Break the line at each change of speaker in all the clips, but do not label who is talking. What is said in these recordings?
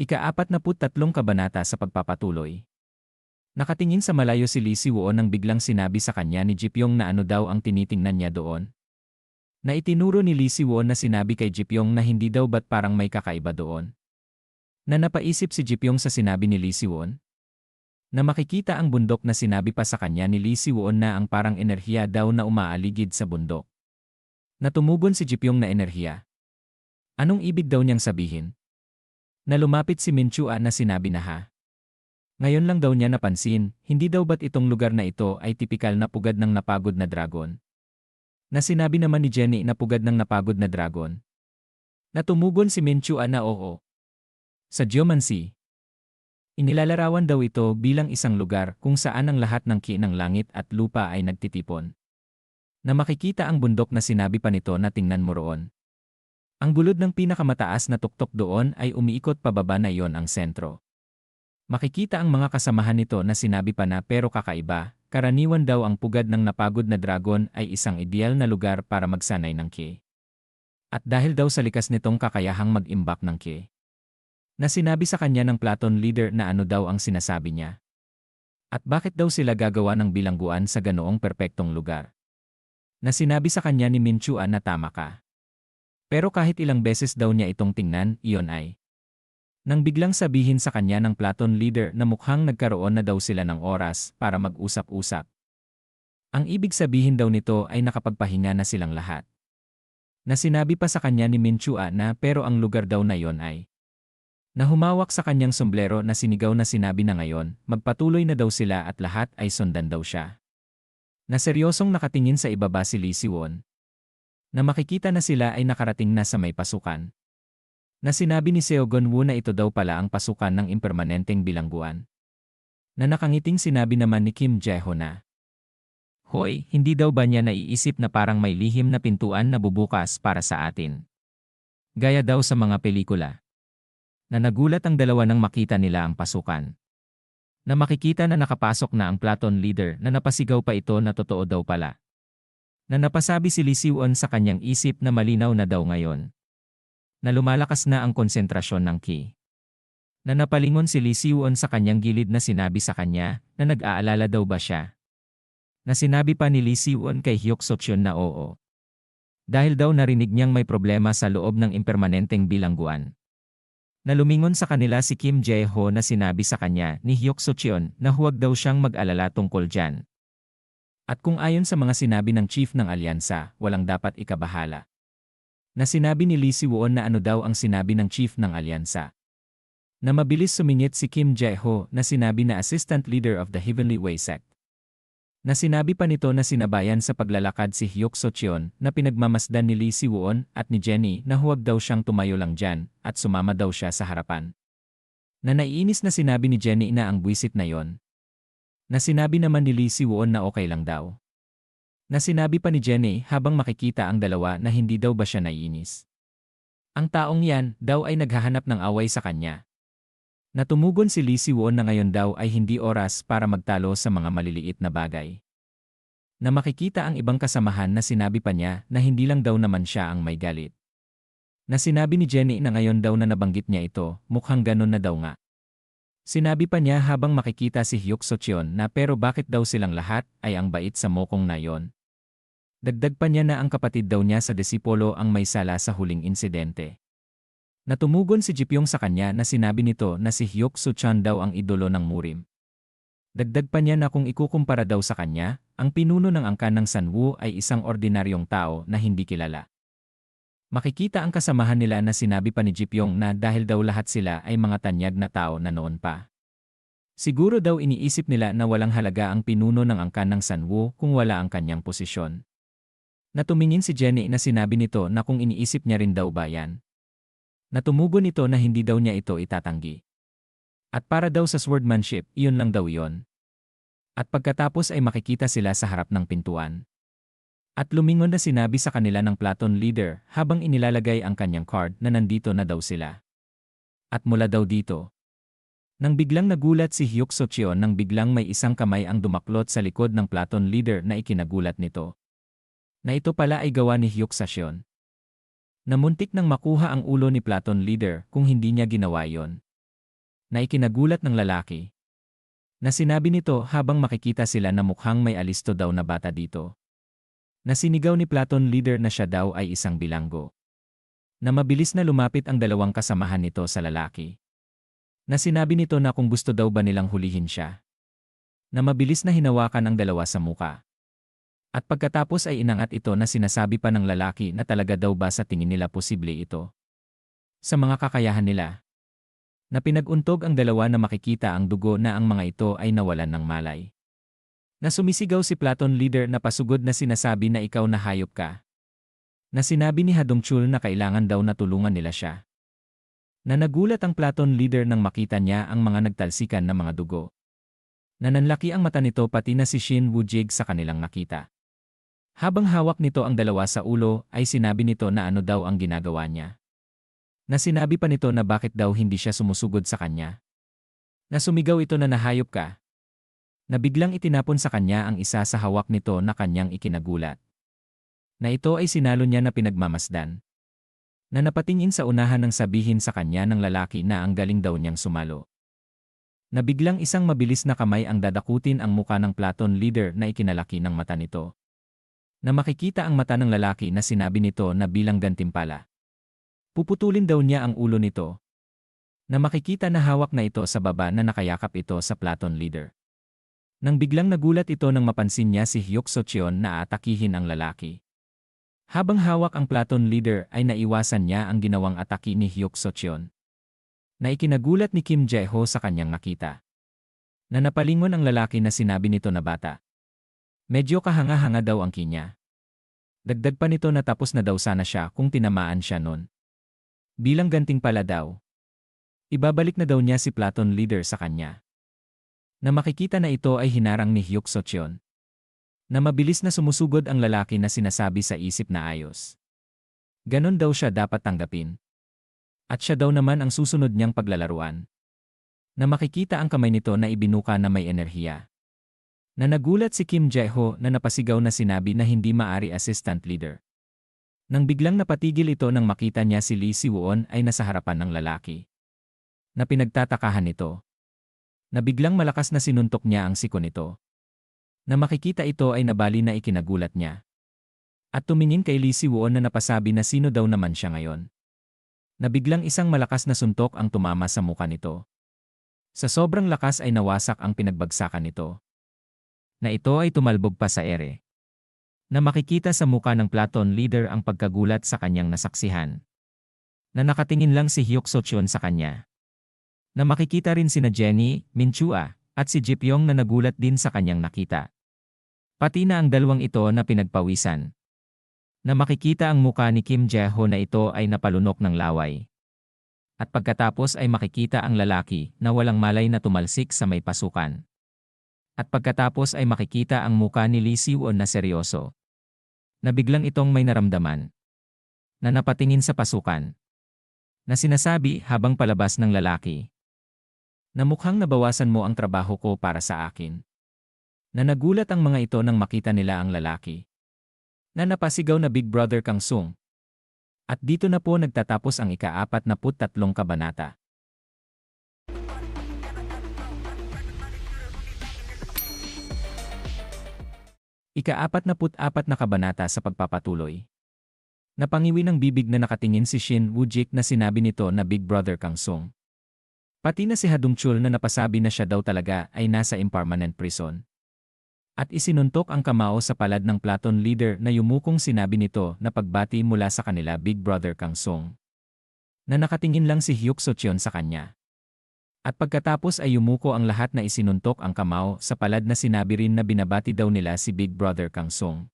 Ika-43 kabanata sa pagpapatuloy. Nakatingin sa malayo si Lee Si-won nang biglang sinabi sa kanya ni Ji-pyong na ano daw ang tinitingnan niya doon. Na itinuro ni Lee Si-won na sinabi kay Ji-pyong na hindi daw ba't parang may kakaiba doon. Na napaisip si Ji-pyong sa sinabi ni Lee Si-won. Na makikita ang bundok na sinabi pa sa kanya ni Lee Si-won na ang parang enerhiya daw na umaaligid sa bundok. Na tumugon si Ji-pyong na enerhiya. Anong ibig daw niyang sabihin? Na lumapit si Min-chua na sinabi na ha. Ngayon lang daw niya napansin, hindi daw ba't itong lugar na ito ay tipikal na pugad ng napagod na dragon. Na sinabi naman ni Jenny na pugad ng napagod na dragon. Na tumugon si Min-chua na oo. Sa geomancy. Inilalarawan daw ito bilang isang lugar kung saan ang lahat ng ki ng langit at lupa ay nagtitipon. Na makikita ang bundok na sinabi pa nito na tingnan mo roon. Ang gulod ng pinakamataas na tuktok doon ay umiikot pababa na iyon ang sentro. Makikita ang mga kasamahan nito na sinabi pa na pero kakaiba, karaniwan daw ang pugad ng napagod na dragon ay isang ideal na lugar para magsanay ng ki. At dahil daw sa likas nitong kakayahang mag-imbak ng ki. Na sinabi sa kanya ng Platon leader na ano daw ang sinasabi niya. At bakit daw sila gagawa ng bilangguan sa ganoong perpektong lugar. Na sinabi sa kanya ni Min-chua na tama ka. Pero kahit ilang beses daw niya itong tingnan, iyon ay. Nang biglang sabihin sa kanya ng Platon leader na mukhang nagkaroon na daw sila ng oras para mag-usap-usap. Ang ibig sabihin daw nito ay nakapagpahinga na silang lahat. Na sinabi pa sa kanya ni Min-chua na pero ang lugar daw na iyon ay. Na humawak sa kanyang sombrero na sinigaw na sinabi na ngayon, magpatuloy na daw sila at lahat ay sundan daw siya. Na seryosong nakatingin sa ibaba si Lee Si-won. Na makikita na sila ay nakarating na sa may pasukan. Na sinabi ni Seo Gon-woo na ito daw pala ang pasukan ng impermanenteng bilangguan. Na nakangiting sinabi naman ni Kim Jae-ho na, Hoy, hindi daw ba niya naiisip na parang may lihim na pintuan na bubukas para sa atin? Gaya daw sa mga pelikula. Na nagulat ang dalawa nang makita nila ang pasukan. Na makikita na nakapasok na ang Platon leader na napasigaw pa ito na totoo daw pala. Na napasabi si Lee Si-won sa kanyang isip na malinaw na daw ngayon. Na lumalakas na ang konsentrasyon ng ki. Na napalingon si Lee Si-won sa kanyang gilid na sinabi sa kanya na nag-aalala daw ba siya. Na sinabi pa ni Lee Si-won kay Hyuk Suk-cheon na oo. Dahil daw narinig niyang may problema sa loob ng impermanenteng bilangguan. Na lumingon sa kanila si Kim Jae-ho na sinabi sa kanya ni Hyuk Suk-cheon na huwag daw siyang mag-alala tungkol dyan. At kung ayon sa mga sinabi ng chief ng alyansa, walang dapat ikabahala. Na sinabi ni Lee Si-won na ano daw ang sinabi ng chief ng alyansa. Na mabilis sumingit si Kim Jae-ho na sinabi na assistant leader of the Heavenly Way sect. Na sinabi pa nito na sinabayan sa paglalakad si Hyuk Suk-cheon na pinagmamasdan ni Lee Si-won at ni Jenny na huwag daw siyang tumayo lang dyan at sumama daw siya sa harapan. Na naiinis na sinabi ni Jenny na ang buwisit na yon. Na sinabi naman ni Lee Si-won na okay lang daw. Na sinabi pa ni Jenny habang makikita ang dalawa na hindi daw ba siya naiinis. Ang taong yan daw ay naghahanap ng away sa kanya. Na tumugon si Lee Si-won na ngayon daw ay hindi oras para magtalo sa mga maliliit na bagay. Na makikita ang ibang kasamahan na sinabi pa niya na hindi lang daw naman siya ang may galit. Na sinabi ni Jenny na ngayon daw na nabanggit niya ito, mukhang ganun na daw nga. Sinabi pa niya habang makikita si Hyuk Suk-cheon na pero bakit daw silang lahat ay ang bait sa mokong na yon. Dagdag pa niya na ang kapatid daw niya sa disipolo ang may sala sa huling insidente. Natumugon si Ji-pyong sa kanya na sinabi nito na si Hyuk Suk-cheon daw ang idolo ng Murim. Dagdag pa niya na kung ikukumpara daw sa kanya, ang pinuno ng angkan ng Sanwoo ay isang ordinaryong tao na hindi kilala. Makikita ang kasamahan nila na sinabi pa ni Ji-pyong na dahil daw lahat sila ay mga tanyag na tao na noon pa. Siguro daw iniisip nila na walang halaga ang pinuno ng angkan ng Sanwoo kung wala ang kanyang posisyon. Natumingin si Jenny na sinabi nito na kung iniisip niya rin daw ba yan. Natumugon ito na hindi daw niya ito itatanggi. At para daw sa swordmanship, iyon lang daw yon. At pagkatapos ay makikita sila sa harap ng pintuan. At lumingon na sinabi sa kanila ng Platon leader habang inilalagay ang kanyang card na nandito na daw sila. At mula daw dito. Nang biglang nagulat si Hyuk Suk-cheon nang biglang may isang kamay ang dumaklot sa likod ng Platon leader na ikinagulat nito. Na ito pala ay gawa ni Hyuk Suk-cheon. Namuntik nang makuha ang ulo ni Platon leader kung hindi niya ginawa yon. Na ikinagulat ng lalaki. Na sinabi nito habang makikita sila na mukhang may alisto daw na bata dito. Na sinigaw ni Platon Leader na siya daw ay isang bilanggo. Na mabilis na lumapit ang dalawang kasamahan nito sa lalaki. Na sinabi nito na kung gusto daw ba nilang hulihin siya. Na mabilis na hinawakan ang dalawa sa muka. At pagkatapos ay inangat ito na sinasabi pa ng lalaki na talaga daw ba sa tingin nila posible ito. Sa mga kakayahan nila. Na pinag-untog ang dalawa na makikita ang dugo na ang mga ito ay nawalan ng malay. Na sumisigaw si Platon Leader na pasugod na sinasabi na ikaw na hayop ka. Na sinabi ni Hadongchul na kailangan daw na tulungan nila siya. Na nagulat ang Platon Leader nang makita niya ang mga nagtalsikan na mga dugo. Na nanlaki ang mata nito pati na si Shin Woo-jig sa kanilang nakita. Habang hawak nito ang dalawa sa ulo ay sinabi nito na ano daw ang ginagawa niya. Na sinabi pa nito na bakit daw hindi siya sumusugod sa kanya. Na sumigaw ito na nahayop ka. Na biglang itinapon sa kanya ang isa sa hawak nito na kanyang ikinagulat. Na ito ay sinalo niya na pinagmamasdan. Na napatingin sa unahan ng sabihin sa kanya ng lalaki na ang galing daw niyang sumalo. Na biglang isang mabilis na kamay ang dadakutin ang muka ng Platon Leader na ikinalaki ng mata nito. Na makikita ang mata ng lalaki na sinabi nito na bilang gantimpala. Puputulin daw niya ang ulo nito. Na makikita na hawak na ito sa baba na nakayakap ito sa Platon Leader. Nang biglang nagulat ito nang mapansin niya si Hyuk Socheon na atakihin ang lalaki. Habang hawak ang Platon Leader ay naiwasan niya ang ginawang atake ni Hyuk Socheon. Na ikinagulat ni Kim Jae-ho sa kanyang nakita. Na napalingon ang lalaki na sinabi nito na bata. Medyo kahanga-hanga daw ang kinya. Dagdag pa nito na tapos na daw sana siya kung tinamaan siya nun. Bilang gantimpala daw. Ibabalik na daw niya si Platon Leader sa kanya. Na makikita na ito ay hinarang ni Hyuk Socheon. Na mabilis na sumusugod ang lalaki na sinasabi sa isip na ayos. Ganon daw siya dapat tanggapin. At siya daw naman ang susunod niyang paglalaruan. Na makikita ang kamay nito na ibinuka na may enerhiya. Na nagulat si Kim Jae-ho na napasigaw na sinabi na hindi maari assistant leader. Nang biglang napatigil ito nang makita niya si Lee Si-won ay nasa harapan ng lalaki. Na pinagtatakahan nito. Na biglang malakas na sinuntok niya ang siko nito. Na makikita ito ay nabali na ikinagulat niya. At tumingin kay Lee Si-won na napasabi na sino daw naman siya ngayon. Na biglang isang malakas na suntok ang tumama sa muka nito. Sa sobrang lakas ay nawasak ang pinagbagsakan nito. Na ito ay tumalbog pa sa ere. Na makikita sa muka ng Platon Leader ang pagkagulat sa kanyang nasaksihan. Na nakatingin lang si Hyuk Socheon sa kanya. Na makikita rin sina Jenny, Minchua, at si Jipyong na nagulat din sa kanyang nakita. Pati na ang dalawang ito na pinagpawisan. Na makikita ang muka ni Kim Jae-ho na ito ay napalunok ng laway. At pagkatapos ay makikita ang lalaki na walang malay na tumalsik sa may pasukan. At pagkatapos ay makikita ang muka ni Lee Si-won na seryoso. Na biglang itong may naramdaman. Na napatingin sa pasukan. Na sinasabi habang palabas ng lalaki. Na mukhang nabawasan mo ang trabaho ko para sa akin. Na nagulat ang mga ito nang makita nila ang lalaki. Na napasigaw na Big Brother Kang Sung. At dito na po nagtatapos ang ika-43 kabanata. Ika-44 na kabanata sa pagpapatuloy. Napangiwi ng bibig na nakatingin si Shin Woo-jik na sinabi nito na Big Brother Kang Sung. Pati na si Hadongchul na napasabi na siya daw talaga ay nasa impermanent prison. At isinuntok ang kamao sa palad ng Platon Leader na yumukong sinabi nito na pagbati mula sa kanila Big Brother Kang Sung. Na nakatingin lang si Hyuk Socheon sa kanya. At pagkatapos ay yumuko ang lahat na isinuntok ang kamao sa palad na sinabi rin na binabati daw nila si Big Brother Kang Sung.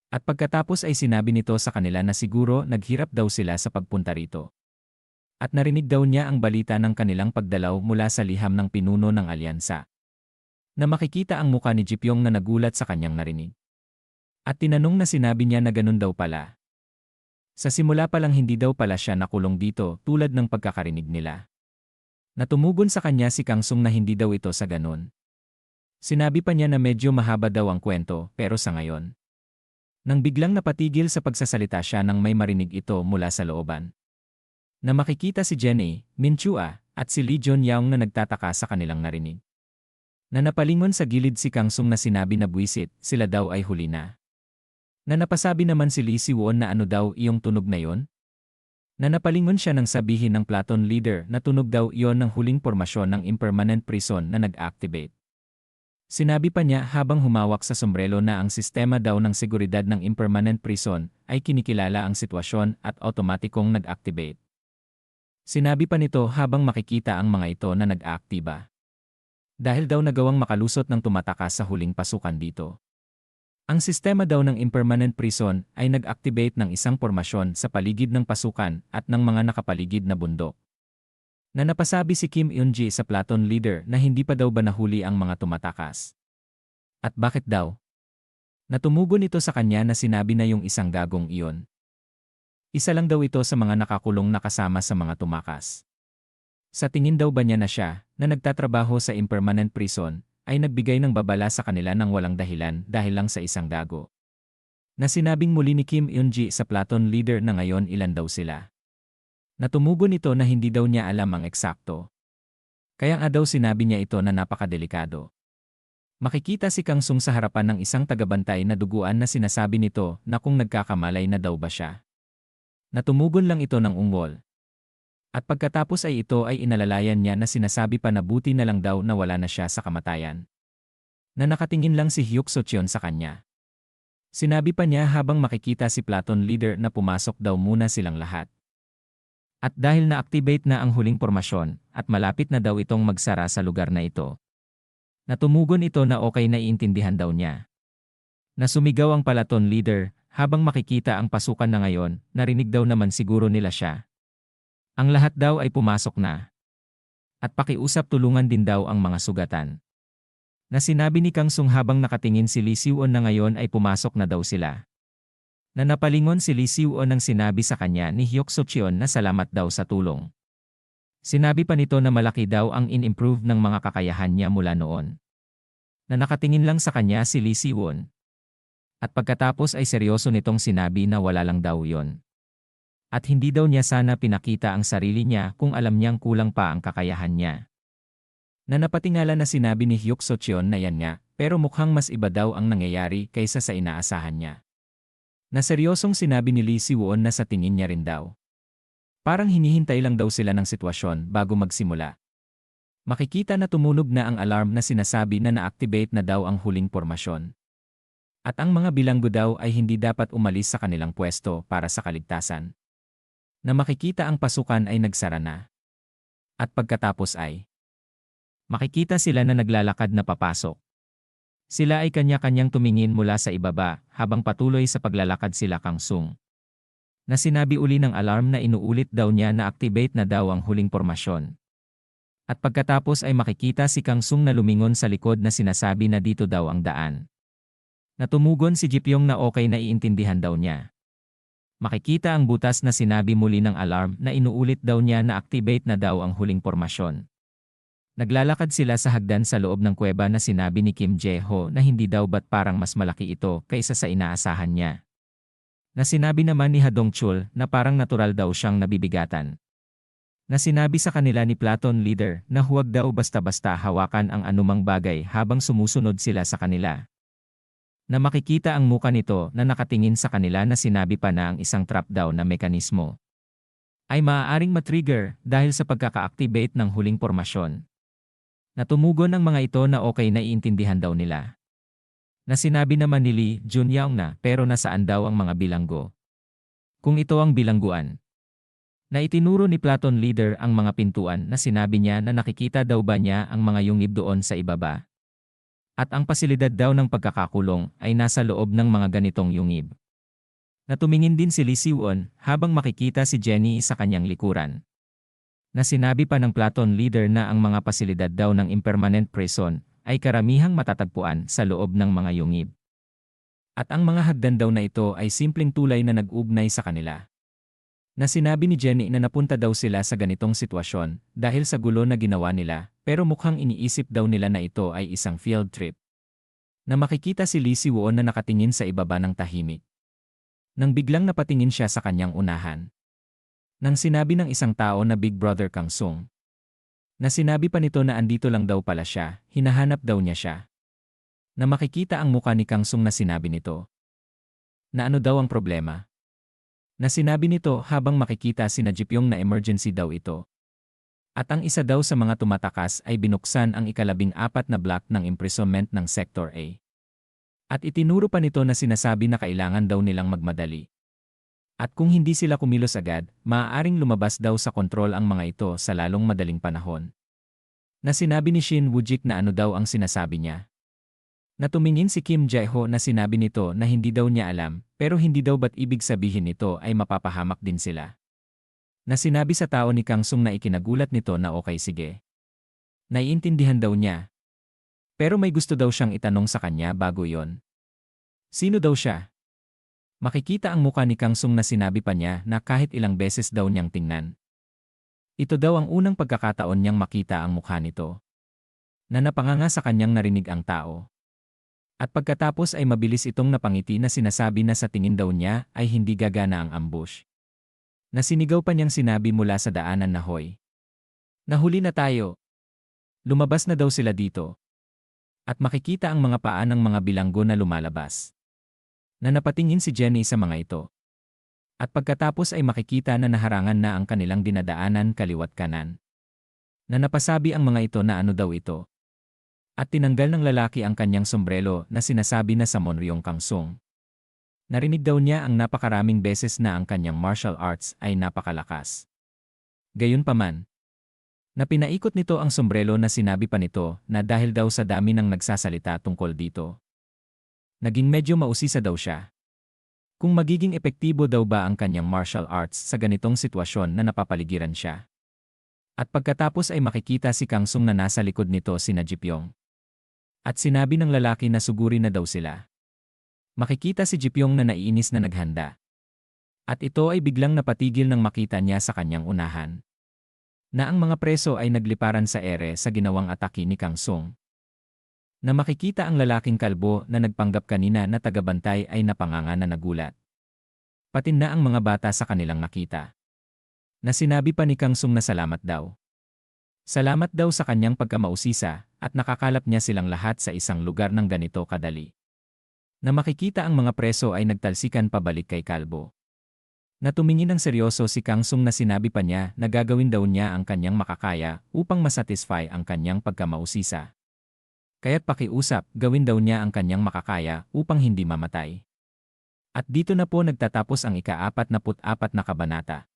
At pagkatapos ay sinabi nito sa kanila na siguro naghirap daw sila sa pagpunta rito. At narinig daw niya ang balita ng kanilang pagdalaw mula sa liham ng pinuno ng alyansa. Na makikita ang muka ni Jipyong na nagulat sa kanyang narinig. At tinanong na sinabi niya na ganun daw pala. Sa simula pa lang hindi daw pala siya nakulong dito tulad ng pagkakarinig nila. Natumugon sa kanya si Kang Sung na hindi daw ito sa ganun. Sinabi pa niya na medyo mahaba daw ang kwento pero sa ngayon. Nang biglang napatigil sa pagsasalita siya nang may marinig ito mula sa looban. Na makikita si Jenny, Minchua, at si Lee Junyaong na nagtataka sa kanilang narinig. Na napalingon sa gilid si Kang Sung na sinabi na buwisit, sila daw ay huli na. Na napasabi naman si Lee Si-won na ano daw iyong tunog na yon? Na napalingon siya nang sabihin ng platoon leader na tunog daw iyon ng huling pormasyon ng impermanent prison na nag-activate. Sinabi pa niya habang humawak sa sombrero na ang sistema daw ng seguridad ng impermanent prison ay kinikilala ang sitwasyon at otomatikong nag-activate. Sinabi pa nito habang makikita ang mga ito na nag-aaktiba. Dahil daw nagawang makalusot ng tumatakas sa huling pasukan dito. Ang sistema daw ng impermanent prison ay nag-activate ng isang pormasyon sa paligid ng pasukan at ng mga nakapaligid na bundok. Na napasabi si Kim Eun-ji sa platoon leader na hindi pa daw ba nahuli ang mga tumatakas. At bakit daw? Natumugon ito sa kanya na sinabi na yung isang gagong iyon. Isa lang daw ito sa mga nakakulong na kasama sa mga tumakas. Sa tingin daw ba niya na siya, na nagtatrabaho sa impermanent prison, ay nagbigay ng babala sa kanila ng walang dahilan dahil lang sa isang gago. Na sinabing muli ni Kim Eun-ji sa platoon leader na ngayon ilan daw sila. Natumugon ito na hindi daw niya alam ang eksakto. Kaya nga daw sinabi niya ito na napakadelikado. Makikita si Kang Sung sa harapan ng isang tagabantay na duguan na sinasabi nito na kung nagkakamalay na daw ba siya. Natumugon lang ito ng ungol. At pagkatapos ay ito ay inalalayan niya na sinasabi pa na buti na lang daw na wala na siya sa kamatayan. Na nakatingin lang si Hyuk So-cheon sa kanya. Sinabi pa niya habang makikita si platoon leader na pumasok daw muna silang lahat. At dahil na-activate na ang huling pormasyon at malapit na daw itong magsara sa lugar na ito. Natumugon ito na okay na iintindihan daw niya. Na sumigaw ang platoon leader habang makikita ang pasukan na ngayon, narinig daw naman siguro nila siya. Ang lahat daw ay pumasok na. At pakiusap tulungan din daw ang mga sugatan. Na sinabi ni Kang Sung habang nakatingin si Lee Si-won na ngayon ay pumasok na daw sila. Na napalingon si Lee Si-won nang sinabi sa kanya ni Hyuk So-cheon na salamat daw sa tulong. Sinabi pa nito na malaki daw ang in-improve ng mga kakayahan niya mula noon. Na nakatingin lang sa kanya si Lee Si-won. At pagkatapos ay seryoso nitong sinabi na wala lang daw yon. At hindi daw niya sana pinakita ang sarili niya kung alam niyang kulang pa ang kakayahan niya. Na napatingala na sinabi ni Hyuk So-cheon na yan nga, pero mukhang mas iba daw ang nangyayari kaysa sa inaasahan niya. Na seryosong sinabi ni Lee Si-won na sa tingin niya rin daw. Parang hinihintay lang daw sila ng sitwasyon bago magsimula. Makikita na tumunog na ang alarm na sinasabi na na-activate na daw ang huling pormasyon. At ang mga bilanggo daw ay hindi dapat umalis sa kanilang pwesto para sa kaligtasan. Na makikita ang pasukan ay nagsara na. At pagkatapos ay makikita sila na naglalakad na papasok. Sila ay kanya-kanyang tumingin mula sa ibaba habang patuloy sa paglalakad sila Kang Sung. Na sinabi uli ng alarm na inuulit daw niya na activate na daw ang huling pormasyon. At pagkatapos ay makikita si Kang Sung na lumingon sa likod na sinasabi na dito daw ang daan. Natumugon si Ji-pyong na okay na iintindihan daw niya. Makikita ang butas na sinabi muli ng alarm na inuulit daw niya na activate na daw ang huling pormasyon. Naglalakad sila sa hagdan sa loob ng kuweba na sinabi ni Kim Jae-ho na hindi daw ba't parang mas malaki ito kaysa sa inaasahan niya. Na sinabi naman ni Ha Dong-chul na parang natural daw siyang nabibigatan. Na sinabi sa kanila ni platoon leader na huwag daw basta-basta hawakan ang anumang bagay habang sumusunod sila sa kanila. Na makikita ang muka nito na nakatingin sa kanila na sinabi pa na ang isang trap daw na mekanismo ay maaaring matrigger dahil sa pagkaka-activate ng huling pormasyon. Natumugon ang mga ito na okay na iintindihan daw nila. Na sinabi naman ni Lee Junyaong na pero nasaan daw ang mga bilanggo. Kung ito ang bilangguan. Na itinuro ni platoon leader ang mga pintuan na sinabi niya na nakikita daw ba niya ang mga yungib doon sa ibaba. At ang pasilidad daw ng pagkakakulong ay nasa loob ng mga ganitong yungib. Natumingin din si Lee Si-won habang makikita si Jenny sa kanyang likuran. Na sinabi pa ng platoon leader na ang mga pasilidad daw ng impermanent prison ay karamihang matatagpuan sa loob ng mga yungib. At ang mga hagdan daw na ito ay simpleng tulay na nag-ugnay sa kanila. Na sinabi ni Jenny na napunta daw sila sa ganitong sitwasyon dahil sa gulo na ginawa nila, pero mukhang iniisip daw nila na ito ay isang field trip. Na makikita si Lee Si-won na nakatingin sa ibaba ng tahimik. Nang biglang napatingin siya sa kanyang unahan. Nang sinabi ng isang tao na Big Brother Kang Sung. Na sinabi pa nito na andito lang daw pala siya, hinahanap daw niya siya. Na makikita ang muka ni Kang Sung na sinabi nito. Na ano daw ang problema? Na sinabi nito habang makikita si Jipyong na emergency daw ito. At ang isa daw sa mga tumatakas ay binuksan ang ika-14 na block ng imprisonment ng Sector A. At itinuro pa nito na sinasabi na kailangan daw nilang magmadali. At kung hindi sila kumilos agad, maaaring lumabas daw sa kontrol ang mga ito sa lalong madaling panahon. Na sinabi ni Shin Woo-jik na ano daw ang sinasabi niya. Natumingin si Kim Jae-ho na sinabi nito na hindi daw niya alam, pero hindi daw ba't ibig sabihin nito ay mapapahamak din sila. Na sinabi sa tao ni Kang Sung na ikinagulat nito na okay sige. Naiintindihan daw niya. Pero may gusto daw siyang itanong sa kanya bago yon. Sino daw siya? Makikita ang muka ni Kang Sung na sinabi pa niya na kahit ilang beses daw niyang tingnan. Ito daw ang unang pagkakataon niyang makita ang mukha nito. Na napanganga sa kanyang narinig ang tao. At pagkatapos ay mabilis itong napangiti na sinasabi na sa tingin daw niya ay hindi gagana ang ambush. Nasinigaw pa niyang sinabi mula sa daanan na hoy. Nahuli na tayo. Lumabas na daw sila dito. At makikita ang mga paa ng mga bilanggo na lumalabas. Na napatingin si Jenny sa mga ito. At pagkatapos ay makikita na naharangan na ang kanilang dinadaanan kaliwat kanan. Na napasabi ang mga ito na ano daw ito. At tinanggal ng lalaki ang kanyang sombrero na sinasabi na sa Monryong Kang Sung. Narinig daw niya ang napakaraming beses na ang kanyang martial arts ay napakalakas. Gayunpaman, na pinaikot nito ang sombrero na sinabi pa nito na dahil daw sa dami ng nagsasalita tungkol dito. Naging medyo mausisa daw siya. Kung magiging epektibo daw ba ang kanyang martial arts sa ganitong sitwasyon na napapaligiran siya. At pagkatapos ay makikita si Kang Sung na nasa likod nito si Jipyong. At sinabi ng lalaki na suguri na daw sila. Makikita si Jipyong na naiinis na naghanda. At ito ay biglang napatigil nang makita niya sa kanyang unahan. Na ang mga preso ay nagliparan sa ere sa ginawang atake ni Kang Sung. Na makikita ang lalaking kalbo na nagpanggap kanina na tagabantay ay napanganga na nagulat. Pati na ang mga bata sa kanilang nakita. Na sinabi pa ni Kang Sung na salamat daw. Salamat daw sa kanyang pagkamausisa at nakakalap niya silang lahat sa isang lugar ng ganito kadali. Na makikita ang mga preso ay nagtalsikan pabalik kay Kalbo. Na tumingin ng seryoso si Kang Sung na sinabi pa niya na gagawin daw niya ang kanyang makakaya upang masatisfy ang kanyang pagkamausisa. Kaya't pakiusap, gawin daw niya ang kanyang makakaya upang hindi mamatay. At dito na po nagtatapos ang ika-44 na kabanata.